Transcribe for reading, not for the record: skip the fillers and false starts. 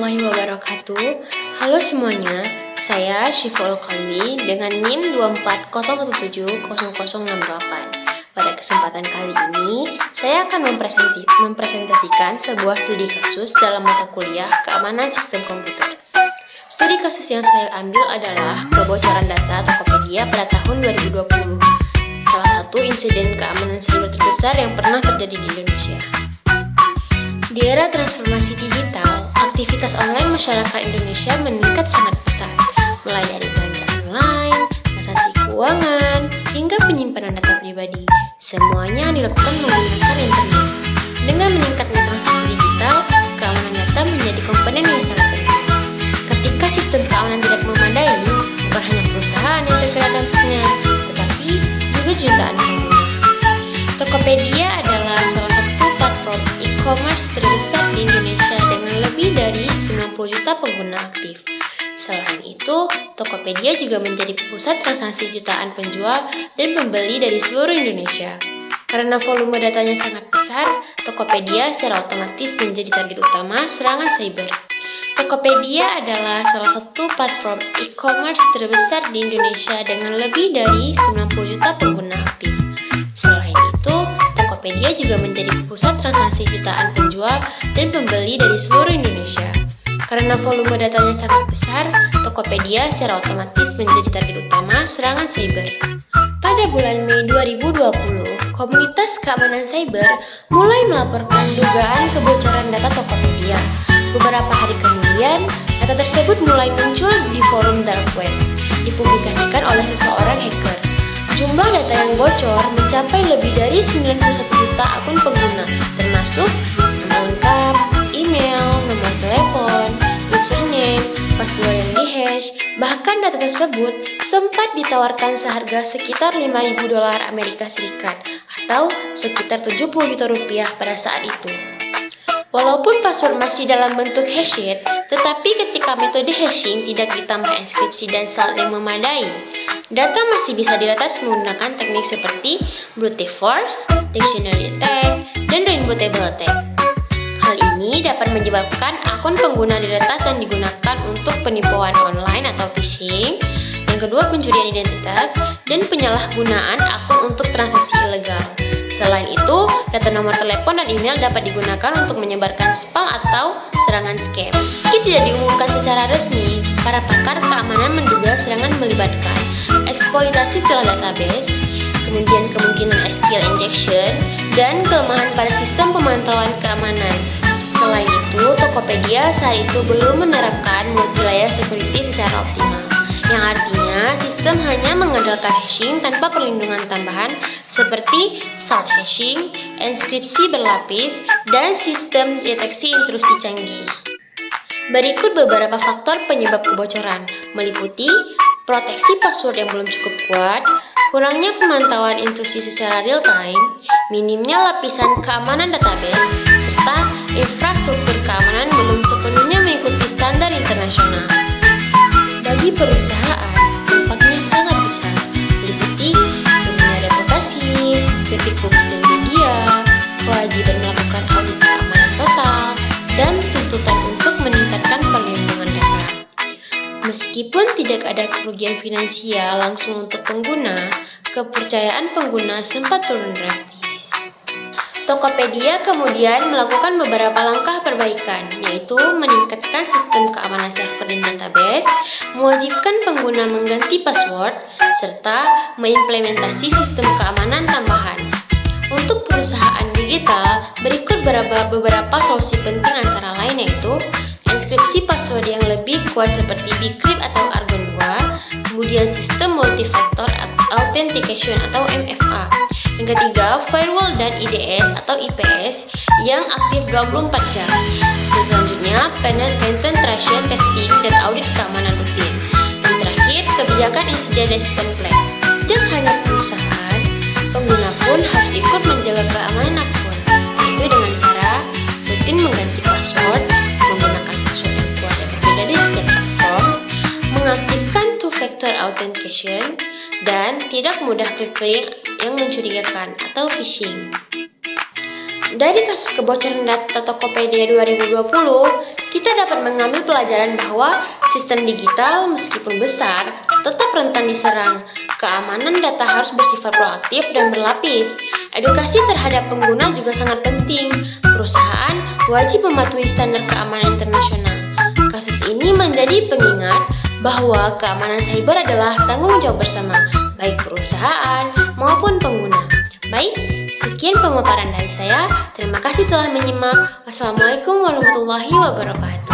warahmatullahi wabarakatuh. Halo semuanya, saya Syiful Qalbi dengan NIM 240170068. Pada kesempatan kali ini, saya akan mempresentasikan sebuah studi kasus dalam mata kuliah Keamanan Sistem Komputer. Studi kasus yang saya ambil adalah kebocoran data Tokopedia pada tahun 2020, salah satu insiden keamanan siber terbesar yang pernah terjadi di Indonesia. Di era transformasi digital, aktivitas online masyarakat Indonesia meningkat sangat pesat, mulai dari belanja online, transaksi keuangan, hingga penyimpanan data pribadi. Semuanya dilakukan menggunakan internet. Dengan meningkatnya transaksi digital, keamanan data menjadi komponen yang sangat penting. Ketika sistem keamanan tidak memadai, bukan hanya perusahaan yang terkena dampaknya, tetapi juga jutaan pengguna. Tokopedia adalah salah satu platform e-commerce terbesar di Indonesia dengan lebih dari 90 juta pengguna aktif. Selain itu, Tokopedia juga menjadi pusat transaksi jutaan penjual dan pembeli dari seluruh Indonesia. Karena volume datanya sangat besar, Tokopedia secara otomatis menjadi target utama serangan cyber. Tokopedia adalah salah satu platform e-commerce terbesar di Indonesia dengan lebih dari 90 juta pengguna aktif. Selain itu, Tokopedia juga menjadi pusat transaksi jutaan penjual dan pembeli dari seluruh Indonesia. Karena volume datanya sangat besar, Tokopedia secara otomatis menjadi target utama serangan cyber. Pada bulan Mei 2020, komunitas keamanan cyber mulai melaporkan dugaan kebocoran data Tokopedia. Beberapa hari kemudian, data tersebut mulai muncul di forum dark web, dipublikasikan oleh seseorang hacker. Jumlah data yang bocor mencapai lebih dari 91 juta akun pengguna, termasuk nama lengkap, email, nomor telepon, username, password yang dihash. Bahkan data tersebut sempat ditawarkan seharga sekitar $5.000 Amerika Serikat atau sekitar 70 juta rupiah pada saat itu. Walaupun password masih dalam bentuk hashed, tetapi ketika metode hashing tidak ditambah inskripsi dan salt yang memadai, data masih bisa diretas menggunakan teknik seperti brute force, dictionary attack, dan rainbow table attack. Hal ini dapat menyebabkan akun pengguna diretas dan digunakan untuk penipuan online atau phishing. Yang kedua, pencurian identitas dan penyalahgunaan akun untuk transaksi ilegal. Selain itu, data nomor telepon dan email dapat digunakan untuk menyebarkan spam atau serangan scam. Meski tidak diumumkan secara resmi, para pakar keamanan menduga serangan melibatkan eksploitasi celah database, kemudian kemungkinan SQL injection, dan kelemahan pada sistem pemantauan keamanan. Selain itu, Tokopedia saat itu belum menerapkan multi-layer security secara optimal, yang artinya sistem hanya mengandalkan hashing tanpa perlindungan tambahan seperti salt hashing, inskripsi berlapis, dan sistem deteksi intrusi canggih. Berikut beberapa faktor penyebab kebocoran, meliputi proteksi password yang belum cukup kuat, kurangnya pemantauan intrusi secara real time, minimnya lapisan keamanan database, serta infrastruktur keamanan belum sepenuhnya mengikuti standar internasional. Bagi perusahaan, dampaknya sangat besar, meliputi dunia reputasi, kritik publik dan media, kewajiban melakukan audit keamanan total, dan tuntutan untuk meningkatkan perlindungan data. Meskipun tidak ada kerugian finansial langsung untuk pengguna, kepercayaan pengguna sempat turun drastis. Tokopedia kemudian melakukan beberapa langkah perbaikan, yaitu meningkatkan sistem keamanan server dan database, mewajibkan pengguna mengganti password, serta mengimplementasi sistem keamanan tambahan. Untuk perusahaan digital, berikut beberapa solusi penting antara lain yaitu inskripsi password yang lebih kuat seperti Bcrypt atau Argon 2, kemudian sistem multifactor authentication atau MFA. Yang ketiga, firewall dan IDS atau IPS yang aktif 24 jam. Selanjutnya, penetration testing dan audit keamanan rutin. Dan terakhir, kebijakan incident response plan. Tidak hanya perusahaan, pengguna pun harus ikut menjaga keamanan akun, yaitu dengan cara rutin mengganti password, menggunakan password yang kuat dan berbeda di setiap platform, mengaktifkan two-factor authentication, dan tidak mudah klik link yang mencurigakan atau phishing. Dari kasus kebocoran data Tokopedia 2020, kita dapat mengambil pelajaran bahwa sistem digital meskipun besar tetap rentan diserang. Keamanan data harus bersifat proaktif dan berlapis. Edukasi terhadap pengguna juga sangat penting. Perusahaan wajib mematuhi standar keamanan internasional. Kasus ini menjadi pengingat bahwa keamanan cyber adalah tanggung jawab bersama, baik perusahaan maupun pengguna. Baik, sekian pemaparan dari saya. Terima kasih telah menyimak. Wassalamualaikum warahmatullahi wabarakatuh.